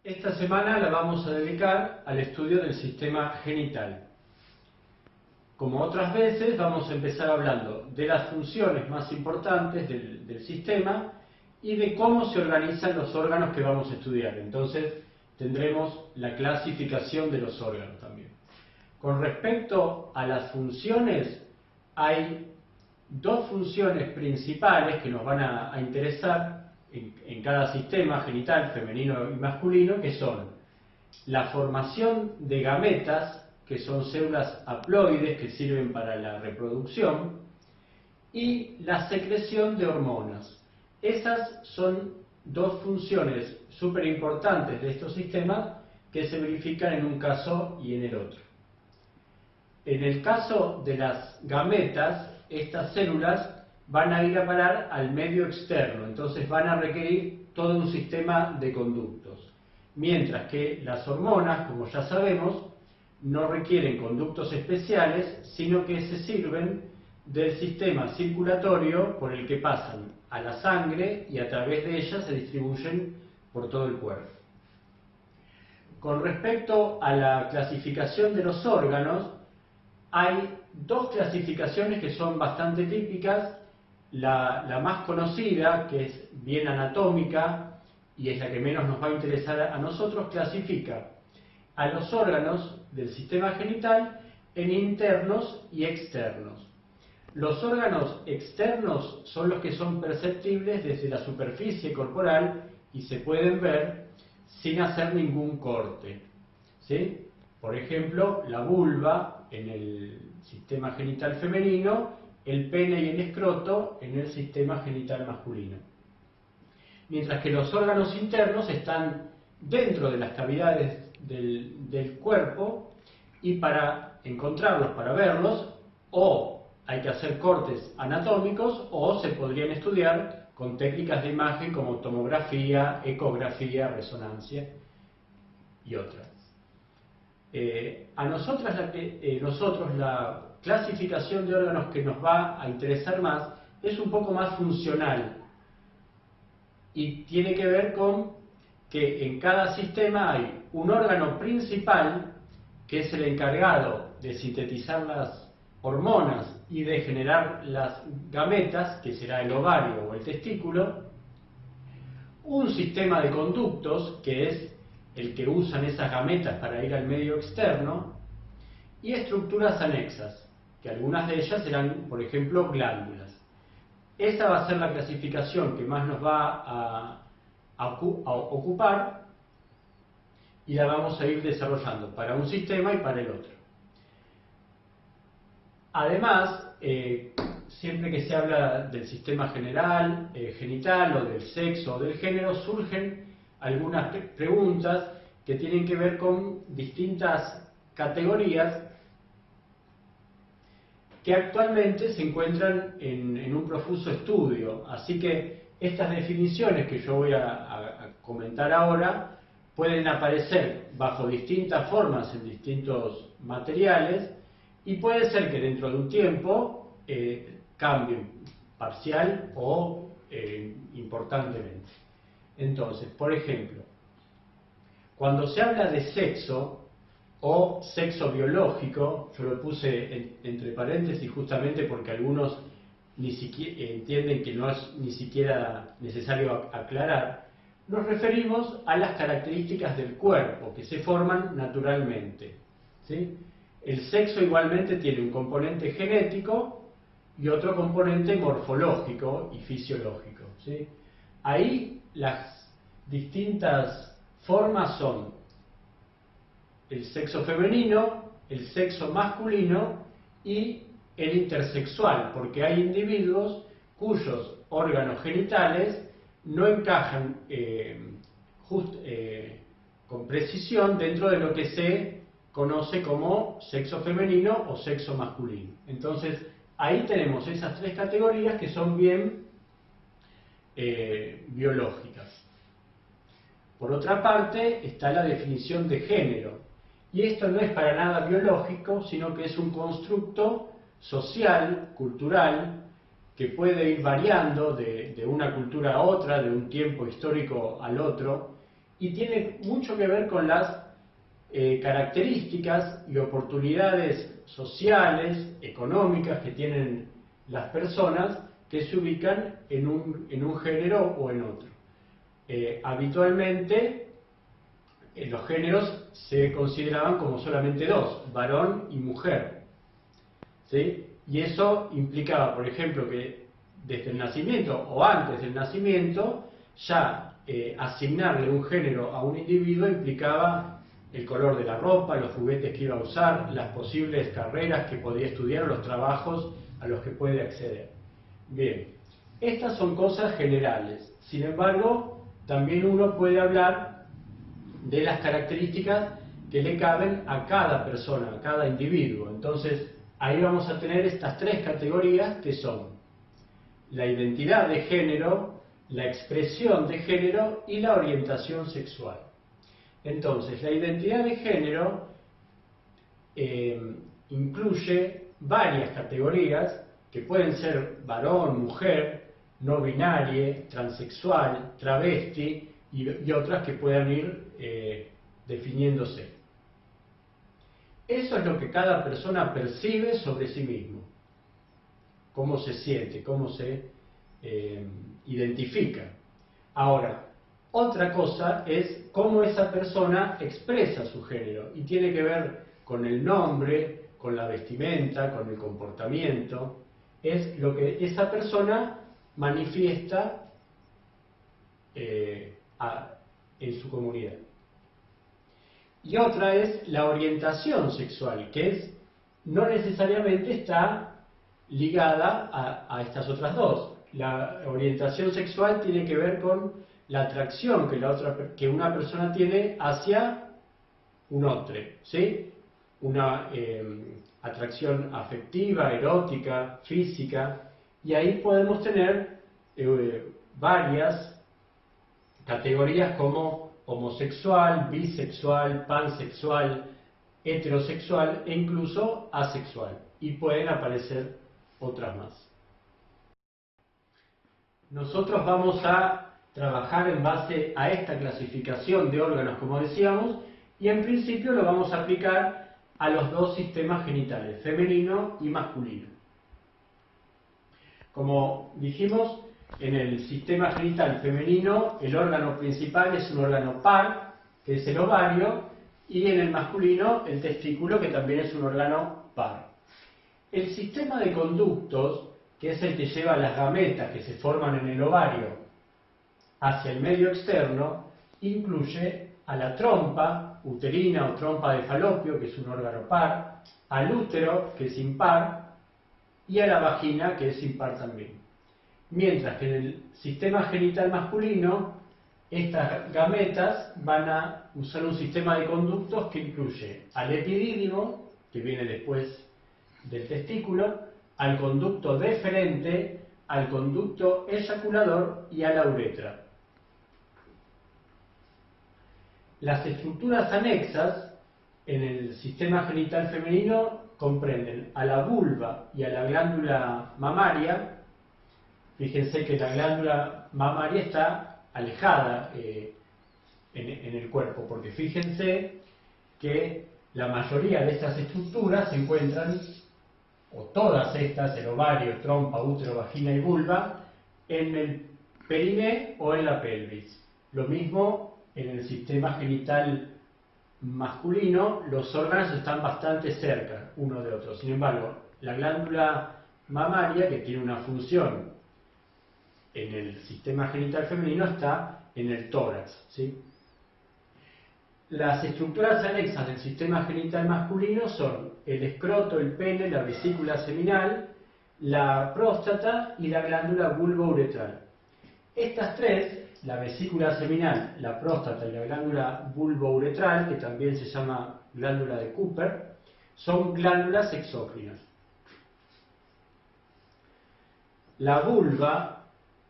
Esta semana la vamos a dedicar al estudio del sistema genital. Como otras veces, vamos a empezar hablando de las funciones más importantes del sistema y de cómo se organizan los órganos que vamos a estudiar. Entonces, tendremos la clasificación de los órganos también. Con respecto a las funciones, hay dos funciones principales que nos van a interesar en cada sistema genital, femenino y masculino, que son la formación de gametas, que son células haploides que sirven para la reproducción, y la secreción de hormonas. Esas son dos funciones súper importantes de estos sistemas que se verifican en un caso y en el otro. En el caso de las gametas, estas células van a ir a parar al medio externo, entonces van a requerir todo un sistema de conductos. Mientras que las hormonas, como ya sabemos, no requieren conductos especiales, sino que se sirven del sistema circulatorio por el que pasan a la sangre y a través de ella se distribuyen por todo el cuerpo. Con respecto a la clasificación de los órganos, hay dos clasificaciones que son bastante típicas. La más conocida, que es bien anatómica y es la que menos nos va a interesar a nosotros, clasifica a los órganos del sistema genital en internos y externos. Los órganos externos son los que son perceptibles desde la superficie corporal y se pueden ver sin hacer ningún corte, ¿sí? Por ejemplo, la vulva en el sistema genital femenino, el pene y el escroto en el sistema genital masculino. Mientras que los órganos internos están dentro de las cavidades del cuerpo y para encontrarlos, para verlos, o hay que hacer cortes anatómicos o se podrían estudiar con técnicas de imagen como tomografía, ecografía, resonancia y otras. A nosotros la clasificación de órganos que nos va a interesar más es un poco más funcional y tiene que ver con que en cada sistema hay un órgano principal que es el encargado de sintetizar las hormonas y de generar las gametas, que será el ovario o el testículo, un sistema de conductos que es el que usan esas gametas para ir al medio externo, y estructuras anexas, que algunas de ellas serán, por ejemplo, glándulas. Esa va a ser la clasificación que más nos va a ocupar y la vamos a ir desarrollando para un sistema y para el otro. Además, siempre que se habla del sistema general, genital o del sexo o del género, surgen algunas preguntas que tienen que ver con distintas categorías que actualmente se encuentran en un profuso estudio. Así que estas definiciones que yo voy a comentar ahora pueden aparecer bajo distintas formas en distintos materiales y puede ser que dentro de un tiempo cambien parcial o importantemente. Entonces, por ejemplo, cuando se habla de sexo o sexo biológico, yo lo puse entre paréntesis justamente porque algunos ni siquiera entienden que no es ni siquiera necesario aclarar, nos referimos a las características del cuerpo que se forman naturalmente, ¿sí? El sexo igualmente tiene un componente genético y otro componente morfológico y fisiológico, ¿sí? Ahí las distintas formas son el sexo femenino, el sexo masculino y el intersexual, porque hay individuos cuyos órganos genitales no encajan con precisión dentro de lo que se conoce como sexo femenino o sexo masculino. Entonces, ahí tenemos esas tres categorías que son bien biológicas. Por otra parte, está la definición de género. Y esto no es para nada biológico, sino que es un constructo social, cultural, que puede ir variando de una cultura a otra, de un tiempo histórico al otro, y tiene mucho que ver con las características y oportunidades sociales, económicas que tienen las personas que se ubican en un género o en otro. Habitualmente los géneros se consideraban como solamente dos, varón y mujer, ¿sí? Y eso implicaba, por ejemplo, que desde el nacimiento o antes del nacimiento ya asignarle un género a un individuo implicaba el color de la ropa, los juguetes que iba a usar, las posibles carreras que podía estudiar o los trabajos a los que puede acceder. Bien, estas son cosas generales. Sin embargo, también uno puede hablar de las características que le caben a cada persona, a cada individuo. Entonces, ahí vamos a tener estas tres categorías que son la identidad de género, la expresión de género y la orientación sexual. Entonces, la identidad de género incluye varias categorías que pueden ser varón, mujer, no binaria, transexual, travesti y otras que puedan ir definiéndose. Eso es lo que cada persona percibe sobre sí mismo, cómo se siente, cómo se identifica. Ahora, otra cosa es cómo esa persona expresa su género y tiene que ver con el nombre, con la vestimenta, con el comportamiento. Es lo que esa persona manifiesta en su comunidad. Y otra es la orientación sexual, que no necesariamente está ligada a estas otras dos. La orientación sexual tiene que ver con la atracción que una persona tiene hacia un otro, ¿sí? Una atracción afectiva, erótica, física, y ahí podemos tener varias categorías como homosexual, bisexual, pansexual, heterosexual e incluso asexual, y pueden aparecer otras más. Nosotros vamos a trabajar en base a esta clasificación de órganos, como decíamos, y en principio lo vamos a aplicar a los dos sistemas genitales, femenino y masculino. Como dijimos, en el sistema genital femenino el órgano principal es un órgano par, que es el ovario, y en el masculino el testículo, que también es un órgano par. El sistema de conductos, que es el que lleva las gametas que se forman en el ovario hacia el medio externo, incluye a la trompa uterina o trompa de falopio, que es un órgano par, al útero, que es impar, y a la vagina, que es impar también. Mientras que en el sistema genital masculino, estas gametas van a usar un sistema de conductos que incluye al epidídimo, que viene después del testículo, al conducto deferente, al conducto eyaculador y a la uretra. Las estructuras anexas en el sistema genital femenino comprenden a la vulva y a la glándula mamaria. Fíjense que la glándula mamaria está alejada en el cuerpo, porque fíjense que la mayoría de estas estructuras se encuentran, o todas estas, el ovario, trompa, útero, vagina y vulva, en el periné o en la pelvis. Lo mismo en el sistema genital masculino, los órganos están bastante cerca uno de otro. Sin embargo, la glándula mamaria, que tiene una función en el sistema genital femenino, está en el tórax, ¿sí? Las estructuras anexas del sistema genital masculino son el escroto, el pene, la vesícula seminal, la próstata y la glándula vulvouretral. Estas tres, la vesícula seminal, la próstata y la glándula vulvouretral, que también se llama glándula de Cooper, son glándulas exócrinas. La vulva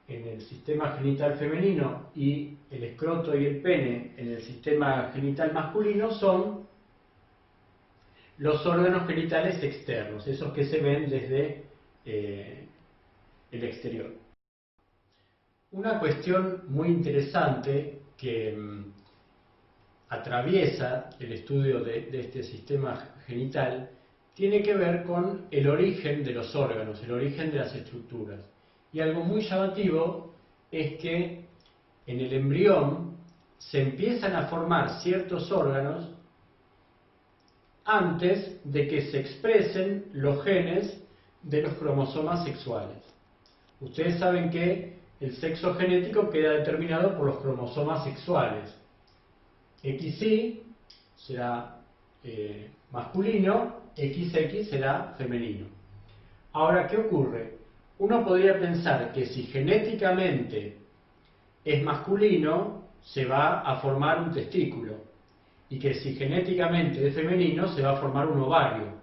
en el sistema genital femenino y el escroto y el pene en el sistema genital masculino son los órganos genitales externos, esos que se ven desde el exterior. Una cuestión muy interesante que atraviesa el estudio de este sistema genital tiene que ver con el origen de los órganos, el origen de las estructuras. Y algo muy llamativo es que en el embrión se empiezan a formar ciertos órganos antes de que se expresen los genes de los cromosomas sexuales. Ustedes saben que el sexo genético queda determinado por los cromosomas sexuales. XY será masculino, XX será femenino. Ahora, ¿qué ocurre? Uno podría pensar que si genéticamente es masculino, se va a formar un testículo, y que si genéticamente es femenino, se va a formar un ovario.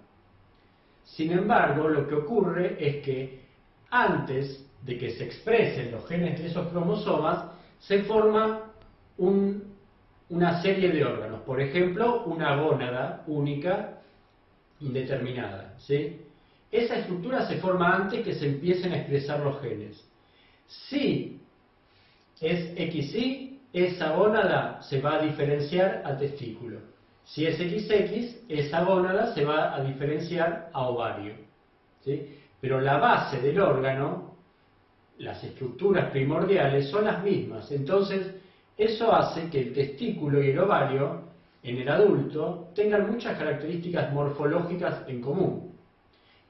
Sin embargo, lo que ocurre es que antes de que se expresen los genes de esos cromosomas, se forma una serie de órganos. Por ejemplo, una gónada única indeterminada, ¿sí? Esa estructura se forma antes que se empiecen a expresar los genes. Si es XY, esa gónada se va a diferenciar a testículo. Si es XX, esa gónada se va a diferenciar a ovario, ¿sí? Pero la base del órgano, las estructuras primordiales, son las mismas. Entonces, eso hace que el testículo y el ovario, en el adulto, tengan muchas características morfológicas en común.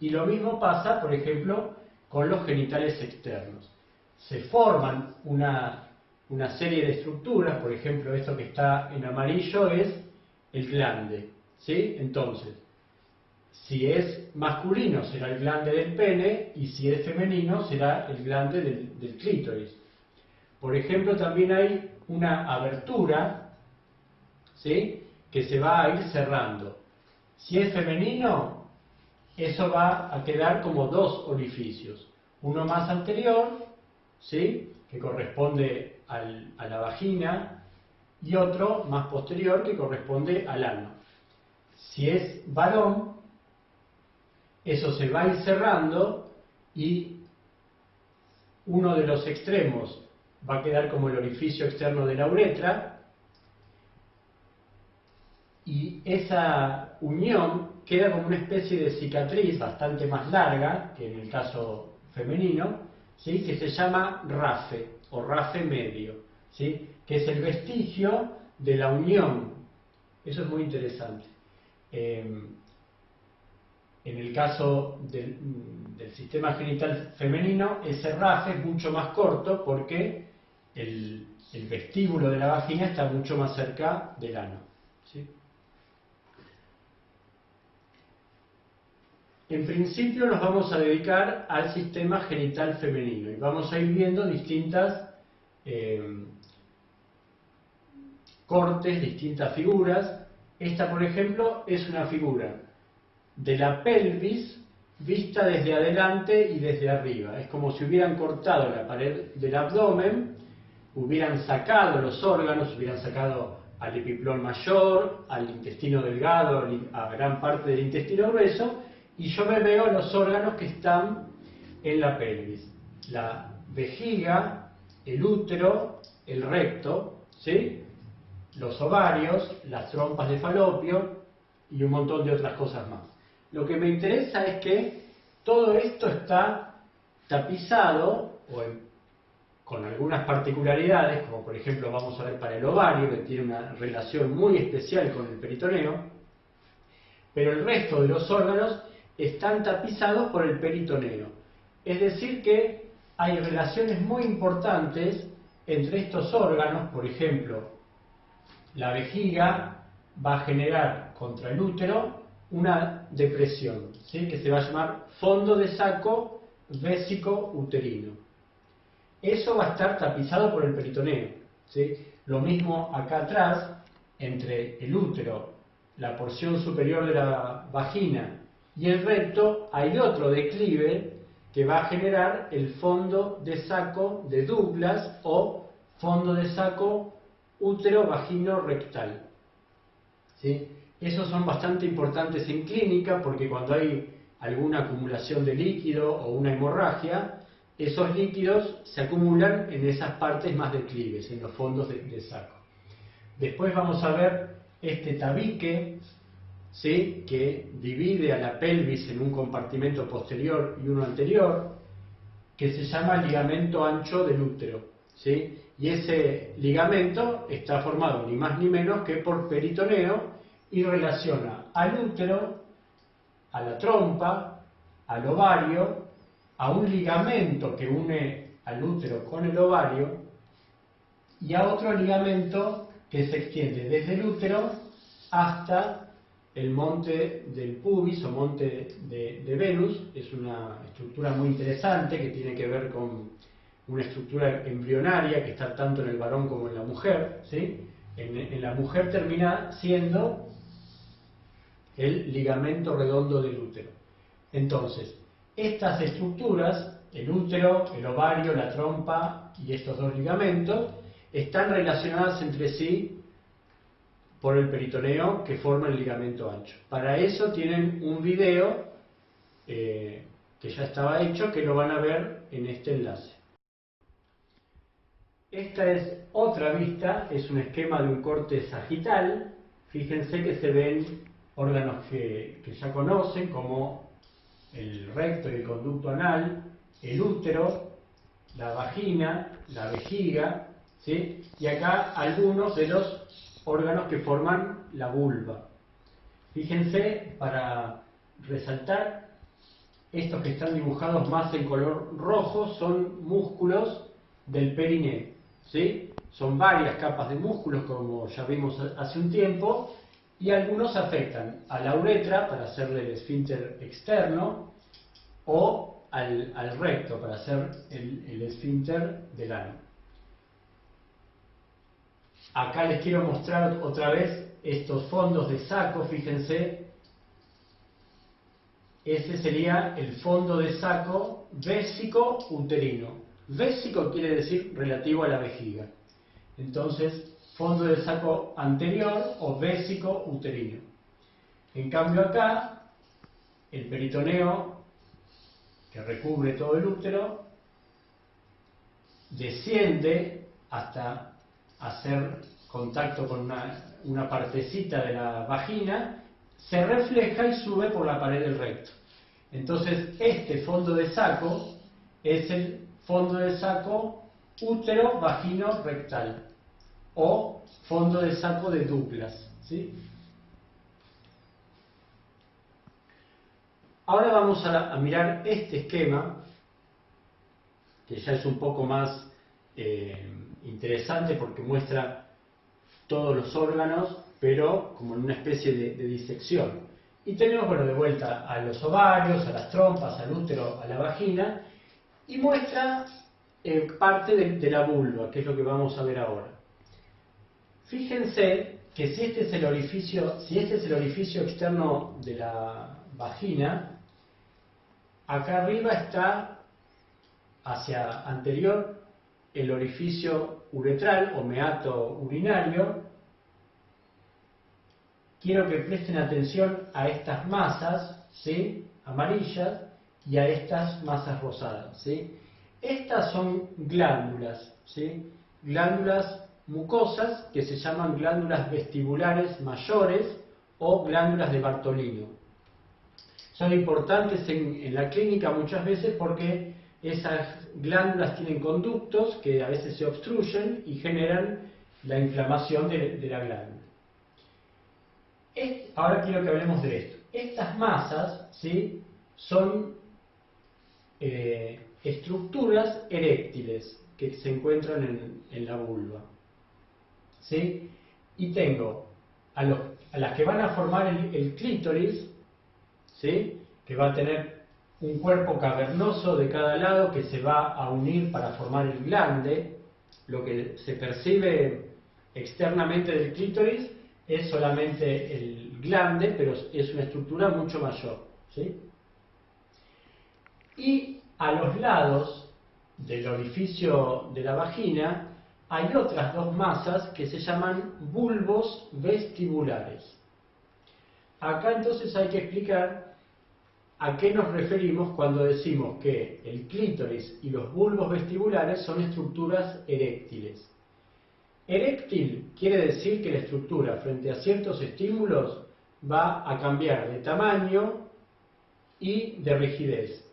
Y lo mismo pasa, por ejemplo, con los genitales externos. Se forman una serie de estructuras, por ejemplo, esto que está en amarillo es el glande, ¿sí? Entonces, si es masculino será el glande del pene y si es femenino será el glande del clítoris. Por ejemplo, también hay una abertura, ¿sí?, que se va a ir cerrando. Si es femenino, eso va a quedar como dos orificios. Uno más anterior, ¿sí?, que corresponde a la vagina, y otro más posterior que corresponde al ano. Si es varón, eso se va a ir cerrando y uno de los extremos va a quedar como el orificio externo de la uretra, y esa unión queda como una especie de cicatriz bastante más larga que en el caso femenino, ¿sí?, que se llama rafe o rafe medio, ¿sí?, que es el vestigio de la unión. Eso es muy interesante. En el caso del sistema genital femenino, ese rafe es mucho más corto porque el vestíbulo de la vagina está mucho más cerca del ano, ¿sí? En principio nos vamos a dedicar al sistema genital femenino y vamos a ir viendo distintas cortes, distintas figuras. Esta, por ejemplo, es una figura de la pelvis vista desde adelante y desde arriba. Es como si hubieran cortado la pared del abdomen, hubieran sacado los órganos, hubieran sacado al epiplón mayor, al intestino delgado, a gran parte del intestino grueso, y yo me veo los órganos que están en la pelvis. La vejiga, el útero, el recto, ¿sí?, los ovarios, las trompas de falopio y un montón de otras cosas más. Lo que me interesa es que todo esto está tapizado con algunas particularidades, como por ejemplo vamos a ver para el ovario, que tiene una relación muy especial con el peritoneo, pero el resto de los órganos están tapizados por el peritoneo. Es decir que hay relaciones muy importantes entre estos órganos. Por ejemplo, la vejiga va a generar contra el útero una depresión, ¿sí?, que se va a llamar fondo de saco vésico uterino. Eso va a estar tapizado por el peritoneo, ¿sí? Lo mismo acá atrás, entre el útero, la porción superior de la vagina y el recto, hay otro declive que va a generar el fondo de saco de Douglas o fondo de saco útero-vagino-rectal, ¿sí? Esos son bastante importantes en clínica porque cuando hay alguna acumulación de líquido o una hemorragia, esos líquidos se acumulan en esas partes más declives, en los fondos de saco. Después vamos a ver este tabique, ¿sí?, que divide a la pelvis en un compartimento posterior y uno anterior, que se llama ligamento ancho del útero, ¿sí? Y ese ligamento está formado ni más ni menos que por peritoneo y relaciona al útero, a la trompa, al ovario, a un ligamento que une al útero con el ovario y a otro ligamento que se extiende desde el útero hasta el monte del pubis o monte de Venus. Es una estructura muy interesante que tiene que ver con una estructura embrionaria que está tanto en el varón como en la mujer, ¿sí? En la mujer termina siendo el ligamento redondo del útero. Entonces, estas estructuras, el útero, el ovario, la trompa y estos dos ligamentos, están relacionadas entre sí por el peritoneo que forma el ligamento ancho. Para eso tienen un video que ya estaba hecho, que lo van a ver en este enlace. Esta es otra vista, es un esquema de un corte sagital. Fíjense que se ven órganos que ya conocen, como el recto y el conducto anal, el útero, la vagina, la vejiga, ¿sí? Y acá algunos de los órganos que forman la vulva. Fíjense, para resaltar, estos que están dibujados más en color rojo son músculos del perineo, ¿sí? Son varias capas de músculos, como ya vimos hace un tiempo, y algunos afectan a la uretra para hacerle el esfínter externo o al recto para hacer el esfínter del ano. Acá les quiero mostrar otra vez estos fondos de saco. Fíjense, ese sería el fondo de saco vésico-uterino. Vésico quiere decir relativo a la vejiga. Entonces, fondo de saco anterior o vésico-uterino. En cambio acá, el peritoneo, que recubre todo el útero, desciende hasta hacer contacto con una partecita de la vagina, se refleja y sube por la pared del recto. Entonces, este fondo de saco es el fondo de saco útero-vagino-rectal o fondo de saco de Douglas, ¿sí? Ahora vamos a mirar este esquema, que ya es un poco más interesante porque muestra todos los órganos, pero como en una especie de disección. Y tenemos, bueno, de vuelta a los ovarios, a las trompas, al útero, a la vagina, y muestra parte de la vulva, que es lo que vamos a ver ahora. Fíjense que si este es el orificio externo de la vagina, acá arriba está hacia anterior el orificio uretral o meato urinario. Quiero que presten atención a estas masas, ¿sí?, amarillas, y a estas masas rosadas, ¿sí? Estas son glándulas, ¿sí?, glándulas mucosas que se llaman glándulas vestibulares mayores o glándulas de Bartolino. Son importantes en la clínica muchas veces porque esas glándulas tienen conductos que a veces se obstruyen y generan la inflamación de la glándula. Ahora quiero que hablemos de esto. Estas masas, ¿sí?, son estructuras eréctiles que se encuentran en la vulva, ¿sí? Y tengo a las que van a formar el clítoris, ¿sí?, que va a tener un cuerpo cavernoso de cada lado que se va a unir para formar el glande. Lo que se percibe externamente del clítoris es solamente el glande, pero es una estructura mucho mayor, ¿sí? Y a los lados del orificio de la vagina hay otras dos masas que se llaman bulbos vestibulares. Acá entonces hay que explicar a qué nos referimos cuando decimos que el clítoris y los bulbos vestibulares son estructuras eréctiles. Eréctil quiere decir que la estructura frente a ciertos estímulos va a cambiar de tamaño y de rigidez.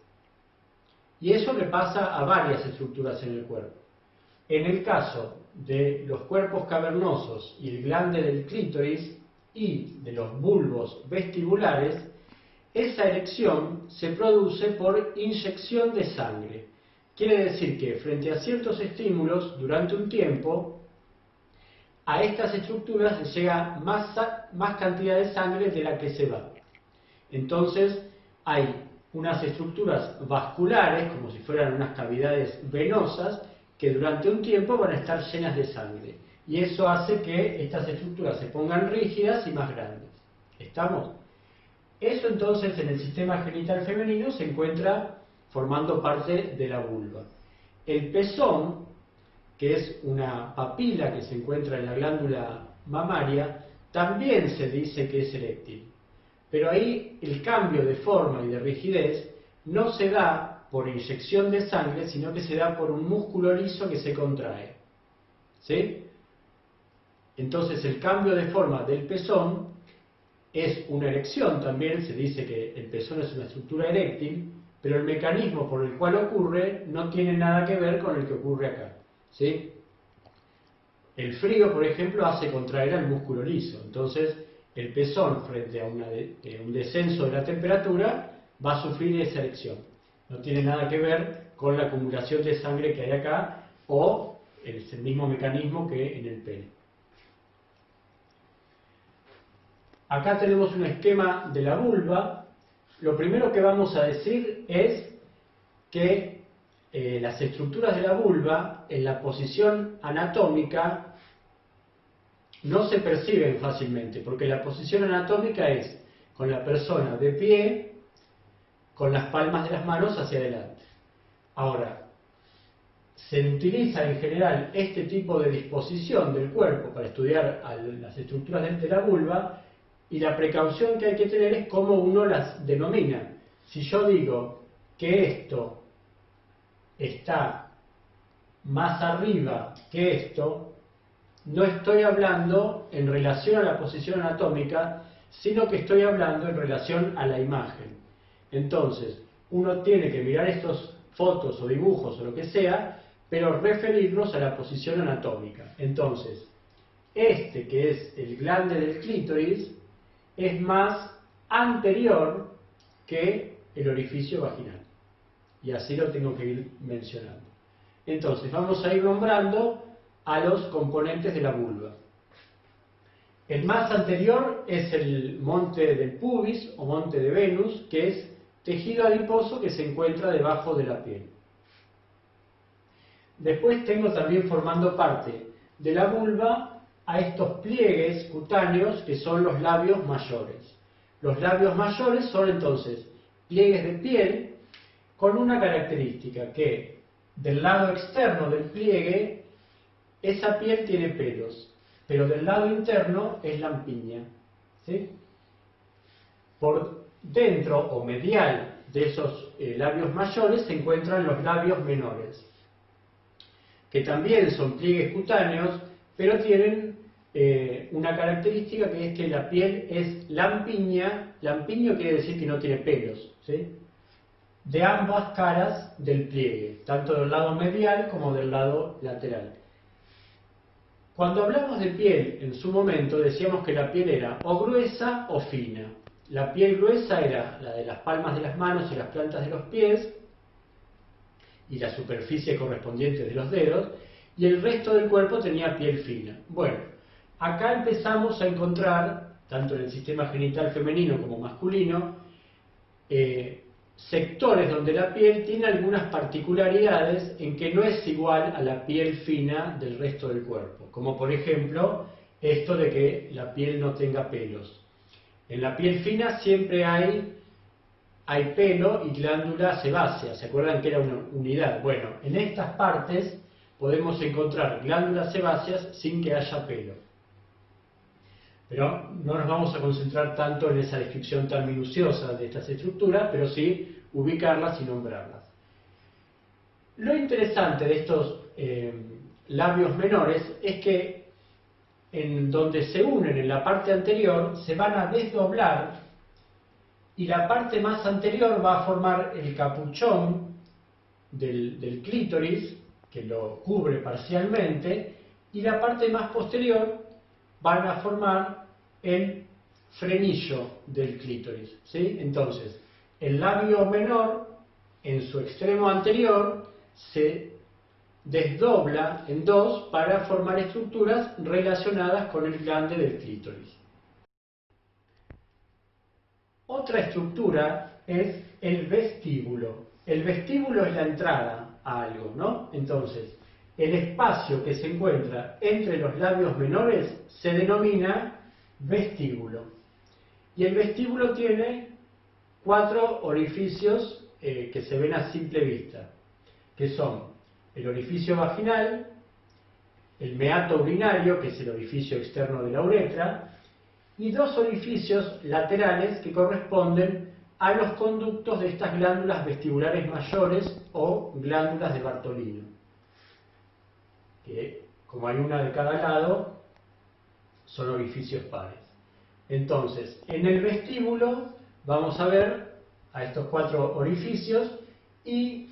Y eso le pasa a varias estructuras en el cuerpo. En el caso de los cuerpos cavernosos y el glande del clítoris y de los bulbos vestibulares, esa erección se produce por inyección de sangre. Quiere decir que frente a ciertos estímulos, durante un tiempo, a estas estructuras les llega más cantidad de sangre de la que se va. Entonces hay unas estructuras vasculares, como si fueran unas cavidades venosas, que durante un tiempo van a estar llenas de sangre. Y eso hace que estas estructuras se pongan rígidas y más grandes. ¿Estamos? Eso entonces en el sistema genital femenino se encuentra formando parte de la vulva. El pezón, que es una papila que se encuentra en la glándula mamaria, también se dice que es eréctil. Pero ahí el cambio de forma y de rigidez no se da por inyección de sangre, sino que se da por un músculo liso que se contrae. ¿Sí? Entonces el cambio de forma del pezón es una erección también, se dice que el pezón es una estructura eréctil, pero el mecanismo por el cual ocurre no tiene nada que ver con el que ocurre acá. ¿Sí? El frío, por ejemplo, hace contraer al músculo liso. Entonces, el pezón, frente a un descenso de la temperatura, va a sufrir esa erección. No tiene nada que ver con la acumulación de sangre que hay acá, o es el mismo mecanismo que en el pene. Acá tenemos un esquema de la vulva. Lo primero que vamos a decir es que las estructuras de la vulva, en la posición anatómica, no se perciben fácilmente, porque la posición anatómica es con la persona de pie, con las palmas de las manos hacia adelante. Ahora, se utiliza en general este tipo de disposición del cuerpo para estudiar las estructuras de la vulva, y la precaución que hay que tener es cómo uno las denomina. Si yo digo que esto está más arriba que esto, no estoy hablando en relación a la posición anatómica, sino que estoy hablando en relación a la imagen. Entonces, uno tiene que mirar estas fotos o dibujos o lo que sea, pero referirnos a la posición anatómica. Entonces, este que es el glande del clítoris es más anterior que el orificio vaginal. Y así lo tengo que ir mencionando. Entonces, vamos a ir nombrando a los componentes de la vulva. El más anterior es el monte del pubis o monte de Venus, que es tejido adiposo que se encuentra debajo de la piel. Después tengo también formando parte de la vulva a estos pliegues cutáneos que son los labios mayores. Los labios mayores son entonces pliegues de piel con una característica, que del lado externo del pliegue esa piel tiene pelos, pero del lado interno es lampiña. ¿Sí? Por dentro o medial de esos labios mayores se encuentran los labios menores, que también son pliegues cutáneos, pero tienen una característica, que es que la piel es lampiña. Lampiño quiere decir que no tiene pelos, ¿sí? De ambas caras del pliegue, tanto del lado medial como del lado lateral. Cuando hablamos de piel en su momento, decíamos que la piel era o gruesa o fina. La piel gruesa era la de las palmas de las manos y las plantas de los pies y la superficie correspondiente de los dedos, y el resto del cuerpo tenía piel fina. Bueno, acá empezamos a encontrar, tanto en el sistema genital femenino como masculino, sectores donde la piel tiene algunas particularidades en que no es igual a la piel fina del resto del cuerpo, como por ejemplo esto de que la piel no tenga pelos. En la piel fina siempre hay pelo y glándula sebácea. ¿Se acuerdan que era una unidad? Bueno, en estas partes podemos encontrar glándulas sebáceas sin que haya pelo. Pero no nos vamos a concentrar tanto en esa descripción tan minuciosa de estas estructuras, pero sí ubicarlas y nombrarlas. Lo interesante de estos labios menores es que en donde se unen en la parte anterior se van a desdoblar y la parte más anterior va a formar el capuchón del clítoris, que lo cubre parcialmente, y la parte más posterior van a formar el frenillo del clítoris, ¿sí? Entonces, el labio menor, en su extremo anterior, se desdobla en dos para formar estructuras relacionadas con el glande del clítoris. Otra estructura es el vestíbulo. El vestíbulo es la entrada a algo, ¿no? Entonces, el espacio que se encuentra entre los labios menores se denomina vestíbulo. Y el vestíbulo tiene 4 orificios que se ven a simple vista, que son el orificio vaginal, el meato urinario, que es el orificio externo de la uretra, y 2 orificios laterales que corresponden a los conductos de estas glándulas vestibulares mayores o glándulas de Bartolino, que como hay una de cada lado, son orificios pares. Entonces, en el vestíbulo vamos a ver a estos 4 orificios y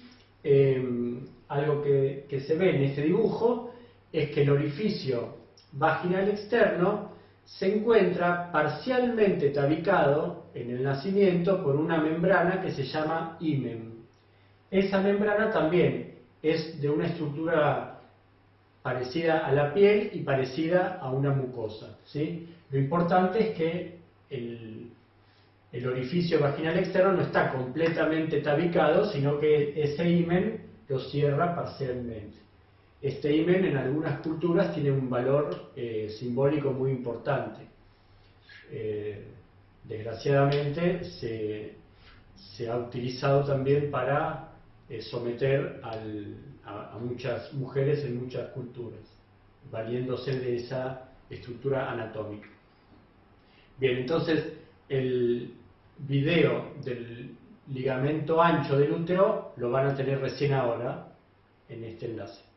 algo que se ve en este dibujo es que el orificio vaginal externo se encuentra parcialmente tabicado en el nacimiento por una membrana que se llama himen. Esa membrana también es de una estructura parecida a la piel y parecida a una mucosa, ¿sí? Lo importante es que el orificio vaginal externo no está completamente tabicado, sino que ese himen lo cierra parcialmente. Este himen en algunas culturas tiene un valor simbólico muy importante. Desgraciadamente se ha utilizado también para someter a muchas mujeres en muchas culturas, valiéndose de esa estructura anatómica. Bien, entonces el video del ligamento ancho del útero lo van a tener recién ahora en este enlace.